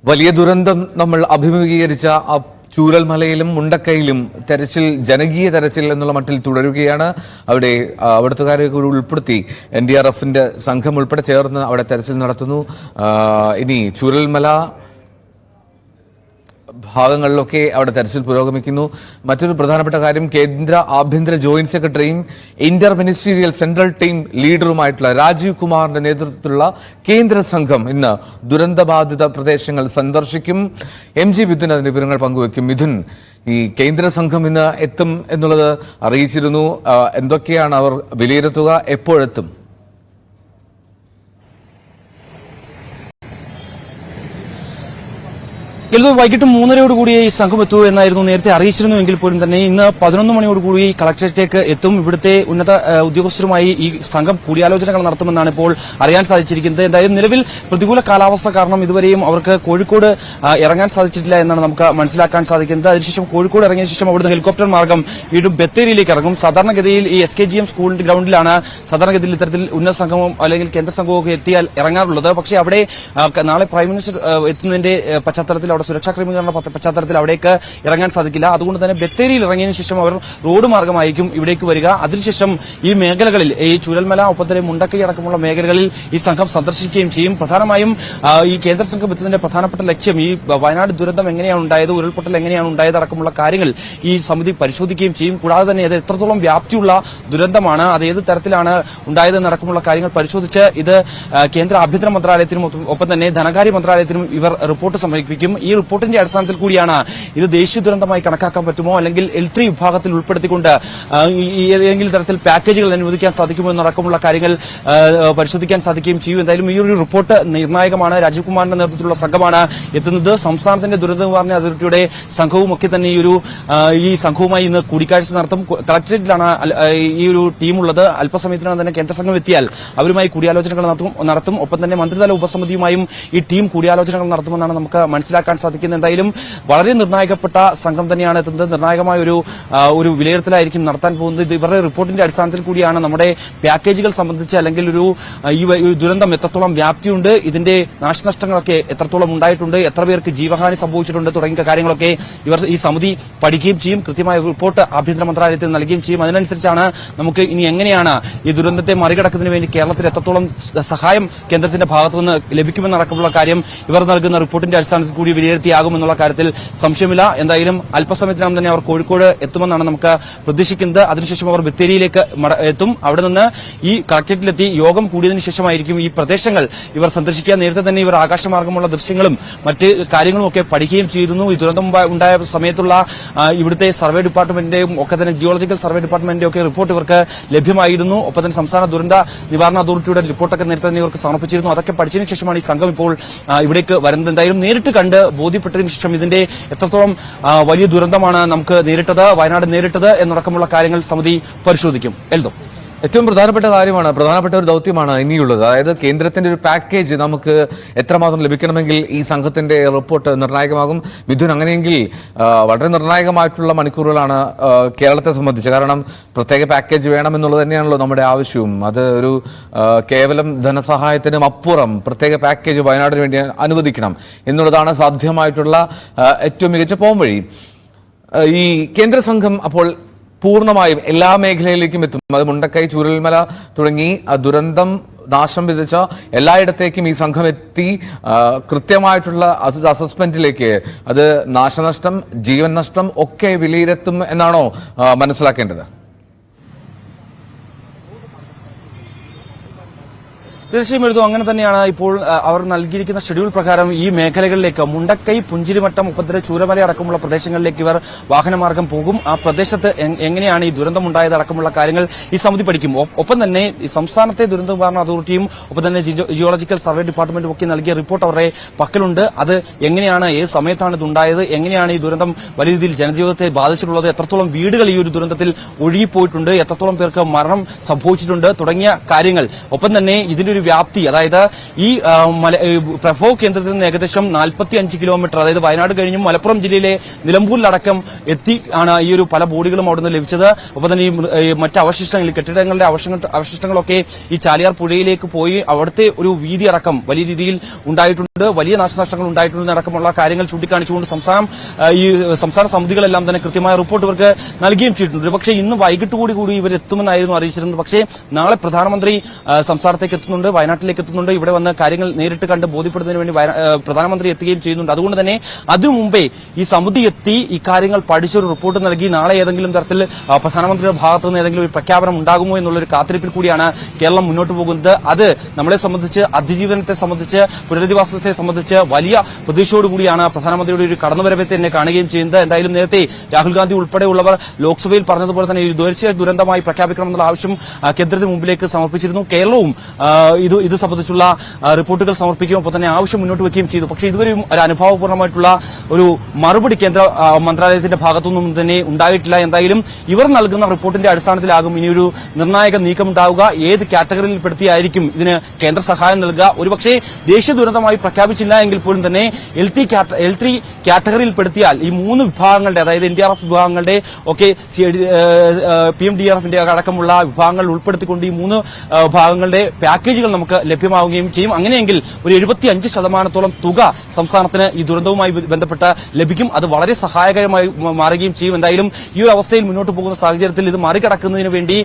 വലിയ ദുരന്തം നമ്മൾ അഭിമുഖീകരിച്ച ചൂരൽമലയിലും മുണ്ടക്കയിലും തെരച്ചിൽ ജനകീയ തെരച്ചിൽ എന്നുള്ള മട്ടിൽ തുടരുകയാണ്. അവിടുത്തുകാരെ കൂടി ഉൾപ്പെടുത്തി NDRFന്റെ സംഘം ഉൾപ്പെടെ ചേർന്ന് അവിടെ തെരച്ചിൽ നടത്തുന്നു. ഇനി ചൂരൽമല ഭാഗങ്ങളിലൊക്കെ അവിടെ തെരച്ചിൽ പുരോഗമിക്കുന്നു. മറ്റൊരു പ്രധാനപ്പെട്ട കാര്യം, കേന്ദ്ര ആഭ്യന്തര ജോയിന്റ് സെക്രട്ടറിയും ഇന്റർ മിനിസ്റ്റീരിയൽ സെൻട്രൽ ടീം ലീഡറുമായിട്ടുള്ള രാജീവ് കുമാറിന്റെ നേതൃത്വത്തിലുള്ള കേന്ദ്ര സംഘം ഇന്ന് ദുരന്തബാധിത പ്രദേശങ്ങൾ സന്ദർശിക്കും. MG മിഥുൻ അതിന്റെ വിവരങ്ങൾ പങ്കുവയ്ക്കും. മിഥുൻ, ഈ കേന്ദ്ര സംഘം ഇന്ന് എത്തും എന്നുള്ളത് അറിയിച്ചിരുന്നു. എന്തൊക്കെയാണ് അവർ വിലയിരുത്തുക? എപ്പോഴെത്തും? വൈകിട്ട് 3:30 ഈ സംഘം എത്തൂ എന്നായിരുന്നു നേരത്തെ അറിയിച്ചിരുന്നുവെങ്കിൽ പോലും തന്നെ ഇന്ന് 11 മണിയോടുകൂടി കളക്ടറേറ്റിലേക്ക് എത്തും. ഇവിടുത്തെ ഉന്നത ഉദ്യോഗസ്ഥരുമായി ഈ സംഘം കൂടിയാലോചനകൾ നടത്തുമെന്നാണ് ഇപ്പോൾ അറിയാൻ സാധിച്ചിരിക്കുന്നത്. എന്തായാലും നിലവിൽ പ്രതികൂല കാലാവസ്ഥ കാരണം ഇതുവരെയും അവർക്ക് കോഴിക്കോട് ഇറങ്ങാൻ സാധിച്ചിട്ടില്ല എന്നാണ് നമുക്ക് മനസ്സിലാക്കാൻ സാധിക്കുന്നത്. അതിനുശേഷം കോഴിക്കോട് ഇറങ്ങിയ ശേഷം അവിടുന്ന് ഹെലികോപ്റ്റർ മാർഗം വീണ്ടും ബത്തേരിയിലേക്ക് ഇറങ്ങും. സാധാരണഗതിയിൽ ഈ SKGM സ്കൂളിന്റെ ഗ്രൌണ്ടിലാണ് സാധാരണഗതിയിൽ ഇത്തരത്തിൽ ഉന്നത സംഘവും അല്ലെങ്കിൽ കേന്ദ്ര സംഘവും ഒക്കെ എത്തിയാൽ ഇറങ്ങാറുള്ളത്. പക്ഷേ അവിടെ നാളെ പ്രൈം മിനിസ്റ്റർ എത്തുന്നതിന്റെ പശ്ചാത്തലത്തിൽ സുരക്ഷാ ക്രമീകരണ പശ്ചാത്തലത്തിൽ അവിടേക്ക് ഇറങ്ങാൻ സാധിക്കില്ല. അതുകൊണ്ട് തന്നെ ബത്തേരിയിൽ ഇറങ്ങിയതിനു ശേഷം അവർ റോഡ് മാർഗമായിരിക്കും ഇവിടേക്ക് വരിക. അതിനുശേഷം ഈ മേഖലകളിൽ ഈ ചൂരൽമല ഒപ്പം തന്നെ മുണ്ടക്കൈ അടക്കമുള്ള മേഖലകളിൽ ഈ സംഘം സന്ദർശിക്കുകയും ചെയ്യും. പ്രധാനമായും ഈ കേന്ദ്ര സംഘം എത്തുന്നതിന്റെ പ്രധാനപ്പെട്ട ലക്ഷ്യം ഈ വയനാട് ദുരന്തം എങ്ങനെയാണ് ഉണ്ടായത്, ഉരുൾപൊട്ടൽ എങ്ങനെയാണ് ഉണ്ടായത് അടക്കമുള്ള കാര്യങ്ങൾ ഈ സമിതി പരിശോധിക്കുകയും ചെയ്യും. കൂടാതെ തന്നെ അത് എത്രത്തോളം വ്യാപ്തിയുള്ള ദുരന്തമാണ്, അത് ഏത് തരത്തിലാണ് ഉണ്ടായതെന്നടക്കമുള്ള കാര്യങ്ങൾ പരിശോധിച്ച് ഇത് കേന്ദ്ര ആഭ്യന്തര മന്ത്രാലയത്തിനും ഒപ്പം തന്നെ ധനകാര്യ മന്ത്രാലയത്തിനും ഇവർ റിപ്പോർട്ട് സമർപ്പിക്കും. ഈ റിപ്പോർട്ടിന്റെ അടിസ്ഥാനത്തിൽ കൂടിയാണ് ഇത് ദേശീയ ദുരന്തമായി കണക്കാക്കാൻ പറ്റുമോ അല്ലെങ്കിൽ L3 വിഭാഗത്തിൽ ഉൾപ്പെടുത്തിക്കൊണ്ട് ഏതെങ്കിലും തരത്തിൽ പാക്കേജുകൾ അനുവദിക്കാൻ സാധിക്കുമോ എന്നടക്കമുള്ള കാര്യങ്ങൾ പരിശോധിക്കാൻ സാധിക്കുകയും ചെയ്യും. എന്തായാലും ഈ ഒരു റിപ്പോർട്ട് നിർണായകമാണ്. രാജീവ് കുമാറിന്റെ നേതൃത്വത്തിലുള്ള സംഘമാണ് എത്തുന്നത്. സംസ്ഥാനത്തിന്റെ ദുരന്ത നിവാരണ അതോറിറ്റിയുടെ സംഘവും ഒക്കെ തന്നെ ഈ സംഘവുമായി ഇന്ന് കൂടിക്കാഴ്ച നടത്തും. കളക്ടറേറ്റിലാണ് ഈ ഒരു ടീമുള്ളത്. അല്പസമയത്തിനകം തന്നെ കേന്ദ്ര സംഘം എത്തിയാൽ അവരുമായി കൂടിയാലോചനകൾ നടത്തും. ഒപ്പം തന്നെ മന്ത്രിതല ഉപസമിതിയുമായും ഈ ടീം കൂടിയാലോചനകൾ നടത്തുമെന്നാണ് നമുക്ക് മനസ്സിലാക്കാൻ സാധിക്കുന്നത്. എന്തായാലും വളരെ നിർണായകപ്പെട്ട സംഘം തന്നെയാണ് എത്തുന്നത്. നിർണായകമായ ഒരു വിലയിരുത്തലായിരിക്കും നടത്താൻ പോകുന്നത്. ഇത് ഇവരുടെ റിപ്പോർട്ടിന്റെ അടിസ്ഥാനത്തിൽ കൂടിയാണ് നമ്മുടെ പാക്കേജുകൾ സംബന്ധിച്ച് അല്ലെങ്കിൽ ഈ ദുരന്തം എത്രത്തോളം വ്യാപ്തിയുണ്ട്, ഇതിന്റെ നാശനഷ്ടങ്ങളൊക്കെ എത്രത്തോളം ഉണ്ടായിട്ടുണ്ട്, എത്ര പേർക്ക് ജീവഹാനി സംഭവിച്ചിട്ടുണ്ട് തുടങ്ങിയ കാര്യങ്ങളൊക്കെ ഈ സമിതി പഠിക്കുകയും ചെയ്യും. കൃത്യമായ റിപ്പോർട്ട് ആഭ്യന്തര മന്ത്രാലയത്തിൽ നൽകുകയും ചെയ്യും. അതിനനുസരിച്ചാണ് നമുക്ക് ഇനി എങ്ങനെയാണ് ഈ ദുരന്തത്തെ മറികടക്കുന്നതിന് വേണ്ടി കേരളത്തിൽ എത്രത്തോളം സഹായം കേന്ദ്രത്തിന്റെ ഭാഗത്തുനിന്ന് ലഭിക്കുമെന്നടക്കമുള്ള കാര്യം ഇവർ നൽകുന്ന റിപ്പോർട്ടിന്റെ അടിസ്ഥാനത്തിൽ കൂടി വിലയിരുത്തിയാകുമെന്നുള്ള കാര്യത്തിൽ സംശയമില്ല. എന്തായാലും അല്പസമയത്തിനകം തന്നെ അവർ കോഴിക്കോട് എത്തുമെന്നാണ് നമുക്ക് പ്രതീക്ഷിക്കുന്നത്. അതിനുശേഷം അവർ ബത്തേരിയിലേക്ക് എത്തും. അവിടെ നിന്ന് ഈ കളക്ടറേറ്റിലെത്തി യോഗം കൂടിയതിനു ശേഷമായിരിക്കും ഈ പ്രദേശങ്ങൾ ഇവർ സന്ദർശിക്കുക. നേരത്തെ തന്നെ ഇവർ ആകാശമാർഗമുള്ള ദൃശ്യങ്ങളും മറ്റ് കാര്യങ്ങളും ഒക്കെ പഠിക്കുകയും ചെയ്തിരുന്നു. ഈ ദുരന്തം ഉണ്ടായ സമയത്തുള്ള ഇവിടുത്തെ സർവേ ഡിപ്പാർട്ട്മെന്റിന്റെയും ഒക്കെ തന്നെ ജിയോളജിക്കൽ സർവേ ഡിപ്പാർട്ട്മെന്റിന്റെ ഒക്കെ റിപ്പോർട്ട് ഇവർക്ക് ലഭ്യമായിരുന്നു. ഒപ്പം തന്നെ സംസ്ഥാന ദുരന്ത നിവാരണ അതോറിറ്റിയുടെ റിപ്പോർട്ടൊക്കെ നേരത്തെ തന്നെ ഇവർക്ക് സമർപ്പിച്ചിരുന്നു. അതൊക്കെ പഠിച്ചതിനു ശേഷമാണ് ഈ സംഘം ഇപ്പോൾ ഇവിടേക്ക് വരുന്നത്. എന്തായാലും നേരിട്ട് കണ്ട് ബോധ്യപ്പെട്ടതിന് ശേഷം ഇതിന്റെ എത്രത്തോളം വലിയ ദുരന്തമാണ് നമുക്ക് വയനാട് നേരിട്ടത് എന്നടക്കമുള്ള കാര്യങ്ങൾ സമിതി പരിശോധിക്കും. എൽദോ, ഏറ്റവും പ്രധാനപ്പെട്ട ഒരു ദൌത്യമാണ് ഇനിയുള്ളത്. അതായത് കേന്ദ്രത്തിന്റെ ഒരു പാക്കേജ് നമുക്ക് എത്രമാത്രം ലഭിക്കണമെങ്കിൽ ഈ സംഘത്തിന്റെ റിപ്പോർട്ട് നിർണായകമാകും. മിഥുൻ, അങ്ങനെയെങ്കിൽ വളരെ നിർണായകമായിട്ടുള്ള മണിക്കൂറുകളാണ് കേരളത്തെ സംബന്ധിച്ച്. കാരണം പ്രത്യേക പാക്കേജ് വേണമെന്നുള്ളത് തന്നെയാണല്ലോ നമ്മുടെ ആവശ്യവും. അത് ഒരു കേവലം ധനസഹായത്തിനും അപ്പുറം പ്രത്യേക പാക്കേജ് വയനാടിന് വേണ്ടി അനുവദിക്കണം എന്നുള്ളതാണ് സാധ്യമായിട്ടുള്ള ഏറ്റവും മികച്ച പോംവഴി. ഈ കേന്ദ്ര സംഘം അപ്പോൾ പൂർണ്ണമായും എല്ലാ മേഖലയിലേക്കും എത്തും. അത് മുണ്ടക്കൈ, ചൂരൽമല തുടങ്ങി ദുരന്തം നാശം വിതച്ച എല്ലായിടത്തേക്കും ഈ സംഘം എത്തി കൃത്യമായിട്ടുള്ള അസസ്മെന്റിലേക്ക്, അത് നാശനഷ്ടം, ജീവൻ നഷ്ടം ഒക്കെ വിലയിരുത്തും എന്നാണോ മനസ്സിലാക്കേണ്ടത്? തീർച്ചയായും എഴുതും. അങ്ങനെ തന്നെയാണ് ഇപ്പോൾ അവർ നൽകിയിരിക്കുന്ന ഷെഡ്യൂൾ പ്രകാരം ഈ മേഖലകളിലേക്ക് മുണ്ടക്കൈ, പുഞ്ചിരിമട്ടം, ഒപ്പത്തിലെ ചൂരമല അടക്കമുള്ള പ്രദേശങ്ങളിലേക്ക് ഇവർ വാഹനമാർഗം പോകും. ആ പ്രദേശത്ത് എങ്ങനെയാണ് ഈ ദുരന്തമുണ്ടായത് അടക്കമുള്ള കാര്യങ്ങൾ ഈ സമിതി പഠിക്കും. ഒപ്പം തന്നെ സംസ്ഥാനത്തെ ദുരന്ത നിവാരണ അതോറിറ്റിയും ഒപ്പം തന്നെ ജിയോളജിക്കൽ സർവേ ഡിപ്പാർട്ട്മെന്റും ഒക്കെ നൽകിയ റിപ്പോർട്ട് അവരുടെ പക്കലുണ്ട്. അത് എങ്ങനെയാണ്, ഏത് സമയത്താണ് ഇതുണ്ടായത്, എങ്ങനെയാണ് ഈ ദുരന്തം വലിയ രീതിയിൽ ജനജീവിതത്തെ ബാധിച്ചിട്ടുള്ളത്, എത്രത്തോളം വീടുകൾ ഈ ഒരു ദുരന്തത്തിൽ ഒഴുകിപ്പോയിട്ടുണ്ട്, എത്രത്തോളം പേർക്ക് മരണം സംഭവിച്ചിട്ടുണ്ട് തുടങ്ങിയ കാര്യങ്ങൾ. ഒപ്പം തന്നെ ഇതിന്റെ വ്യാപ്തി, അതായത് ഈ പ്രഭവ കേന്ദ്രത്തിൽ നിന്ന് ഏകദേശം 45 കിലോമീറ്റർ, അതായത് വയനാട് കഴിഞ്ഞും മലപ്പുറം ജില്ലയിലെ നിലമ്പൂരിലടക്കം എത്തി ആണ് ഈ ഒരു പല ബോഡികളും അവിടെ നിന്ന് ലഭിച്ചത്. ഒപ്പം തന്നെ ഈ മറ്റ് അവശിഷ്ടങ്ങൾ, കെട്ടിടങ്ങളുടെ അവശിഷ്ടങ്ങളൊക്കെ ഈ ചാലിയാർ പുഴയിലേക്ക് പോയി അവിടുത്തെ ഒരു വീതി അടക്കം വലിയ രീതിയിൽ ഉണ്ടായിട്ടുണ്ട്. വലിയ നാശനഷ്ടങ്ങൾ ഉണ്ടായിട്ടുള്ളതടക്കമുള്ള കാര്യങ്ങൾ ചൂണ്ടിക്കാണിച്ചുകൊണ്ട് സംസ്ഥാന സമിതികളെല്ലാം തന്നെ കൃത്യമായ റിപ്പോർട്ട് ഇവർക്ക് നൽകുകയും ചെയ്തിട്ടുണ്ട്. പക്ഷേ ഇന്ന് വൈകിട്ട് കൂടി ഇവർ എത്തുമെന്നായിരുന്നു അറിയിച്ചിരുന്നത്. പക്ഷേ നാളെ പ്രധാനമന്ത്രി സംസ്ഥാനത്തേക്ക് എത്തുന്നുണ്ട്, വയനാട്ടിലേക്ക് എത്തുന്നുണ്ട്. ഇവിടെ വന്ന് കാര്യങ്ങൾ നേരിട്ട് കണ്ട് ബോധ്യപ്പെടുന്നതിന് വേണ്ടി പ്രധാനമന്ത്രി എത്തുകയും ചെയ്യുന്നുണ്ട്. അതുകൊണ്ട് തന്നെ അതിനു മുമ്പേ ഈ സമിതി എത്തി ഈ കാര്യങ്ങൾ പഠിച്ചൊരു റിപ്പോർട്ട് നൽകി നാളെ ഏതെങ്കിലും തരത്തിൽ പ്രധാനമന്ത്രിയുടെ ഭാഗത്തു നിന്ന് ഏതെങ്കിലും ഒരു പ്രഖ്യാപനം ഉണ്ടാകുമോ എന്നുള്ളൊരു കാത്തിരിപ്പിൽ കൂടിയാണ് കേരളം മുന്നോട്ട് പോകുന്നത്. അത് നമ്മളെ സംബന്ധിച്ച്, അതിജീവനത്തെ സംബന്ധിച്ച്, പുനരധിവാസത്തെ സംബന്ധിച്ച് വലിയ പ്രതീക്ഷയോടുകൂടിയാണ് പ്രധാനമന്ത്രിയുടെ ഒരു കടന്നുവരവെ തന്നെ കാണുകയും ചെയ്യുന്നത്. എന്തായാലും നേരത്തെ രാഹുൽ ഗാന്ധി ഉൾപ്പെടെയുള്ളവർ ലോക്സഭയിൽ പറഞ്ഞതുപോലെ തന്നെ ഒരു ദേശീയ ദുരന്തമായി പ്രഖ്യാപിക്കണമെന്നുള്ള ആവശ്യം കേന്ദ്രത്തിന് മുമ്പിലേക്ക് സമർപ്പിച്ചിരുന്നു. കേരളവും ഇത് സംബന്ധിച്ചുള്ള റിപ്പോർട്ടുകൾ സമർപ്പിക്കുകയും ഒപ്പം തന്നെ ആവശ്യം മുന്നോട്ട് വയ്ക്കുകയും ചെയ്തു. പക്ഷേ ഇതുവരെയും ഒരു അനുഭവപൂർണ്ണമായിട്ടുള്ള ഒരു മറുപടി കേന്ദ്ര മന്ത്രാലയത്തിന്റെ ഭാഗത്തുനിന്നും തന്നെ ഉണ്ടായിട്ടില്ല. എന്തായാലും ഇവർ നൽകുന്ന റിപ്പോർട്ടിന്റെ അടിസ്ഥാനത്തിലാകും ഇനിയൊരു നിർണായക നീക്കം ഉണ്ടാവുക. ഏത് കാറ്റഗറിയിൽപ്പെടുത്തിയായിരിക്കും ഇതിന് കേന്ദ്ര സഹായം നൽകുക? ഒരുപക്ഷേ ദേശീയ ദുരന്തമായി പ്രഖ്യാപിച്ചില്ല എങ്കിൽ പോലും തന്നെ L3 കാറ്റഗറിയിൽപ്പെടുത്തിയാൽ ഈ 3 വിഭാഗങ്ങളുടെ, അതായത് NDRF വിഭാഗങ്ങളുടെ ഒക്കെ PMDRFന്റെ അടക്കമുള്ള വിഭാഗങ്ങൾ ഉൾപ്പെടുത്തിക്കൊണ്ട് ഈ 3 വിഭാഗങ്ങളുടെ പാക്കേജുകൾ നമുക്ക് ലഭ്യമാവുകയും ചെയ്യും. അങ്ങനെയെങ്കിൽ ഒരു 75% തുക സംസ്ഥാനത്തിന് ഈ ദുരന്തവുമായി ബന്ധപ്പെട്ട് ലഭിക്കും. അത് വളരെ സഹായകരമായി മാറുകയും ചെയ്യും. എന്തായാലും ഈ ഒരു അവസ്ഥയിൽ മുന്നോട്ട് പോകുന്ന സാഹചര്യത്തിൽ ഇത് മറികടക്കുന്നതിന് വേണ്ടി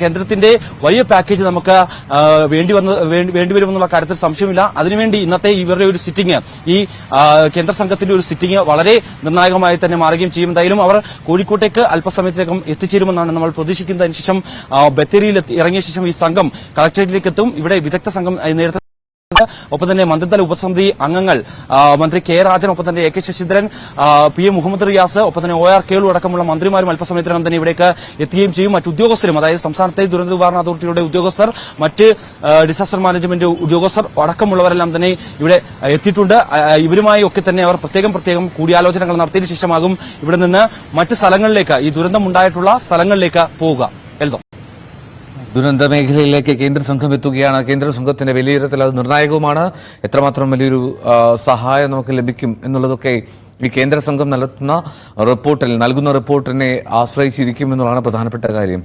കേന്ദ്രത്തിന്റെ വലിയ പാക്കേജ് നമുക്ക് വേണ്ടിവരുമെന്നുള്ള കാര്യത്തിൽ സംശയമില്ല. അതിനുവേണ്ടി ഇന്നത്തെ ഇവരുടെ ഒരു സിറ്റിംഗ്, ഈ കേന്ദ്ര സംഘത്തിന്റെ ഒരു സിറ്റിംഗ് വളരെ നിർണായകമായി തന്നെ മാറുകയും ചെയ്യും. എന്തായാലും അവർ കോഴിക്കോട്ടേക്ക് അല്പസമയത്തിനകം എത്തിച്ചേരുമെന്നാണ് നമ്മൾ പ്രതീക്ഷിക്കുന്നത്. അതിനുശേഷം ബത്തേരിയിൽ ഇറങ്ങിയ ശേഷം ഈ സംഘം കളക്ടറേറ്റിലേക്ക് എത്തും. ഇവിടെ വിദഗ്ധ സംഘം നേരത്തെ, ഒപ്പം തന്നെ മന്ത്രിതല ഉപസമിതി അംഗങ്ങൾ മന്ത്രി കെ രാജൻ, ഒപ്പം തന്നെ AK ശശീന്ദ്രൻ, PM മുഹമ്മദ് റിയാസ്, ഒപ്പം തന്നെ OR കേളു അടക്കമുള്ള മന്ത്രിമാരും അല്പസമയത്തിനകം തന്നെ ഇവിടേക്ക് എത്തുകയും ചെയ്യും. മറ്റ് ഉദ്യോഗസ്ഥരും, അതായത് സംസ്ഥാനത്തെ ദുരന്ത നിവാരണ അതോറിറ്റിയുടെ ഉദ്യോഗസ്ഥർ, മറ്റ് ഡിസാസ്റ്റർ മാനേജ്മെന്റ് ഉദ്യോഗസ്ഥർ അടക്കമുള്ളവരെല്ലാം തന്നെ ഇവിടെ എത്തിയിട്ടുണ്ട്. ഇവരുമായി ഒക്കെ തന്നെ അവർ പ്രത്യേകം കൂടിയാലോചനകൾ നടത്തിയതിനു ശേഷമാകും ഇവിടെ നിന്ന് മറ്റ് സ്ഥലങ്ങളിലേക്ക്, ഈ ദുരന്തമുണ്ടായിട്ടുള്ള സ്ഥലങ്ങളിലേക്ക് പോവുക. എൽദോ, ദുരന്ത മേഖലയിലേക്ക് കേന്ദ്ര സംഘം എത്തുകയാണ്. കേന്ദ്ര സംഘത്തിന്റെ വിലയിരുത്തൽ അത് നിർണായകവുമാണ്. എത്രമാത്രം വലിയൊരു സഹായം നമുക്ക് ലഭിക്കും എന്നുള്ളതൊക്കെ ഈ കേന്ദ്ര സംഘം നൽകുന്ന റിപ്പോർട്ടിനെ ആശ്രയിച്ചിരിക്കും എന്നുള്ളതാണ് പ്രധാനപ്പെട്ട കാര്യം.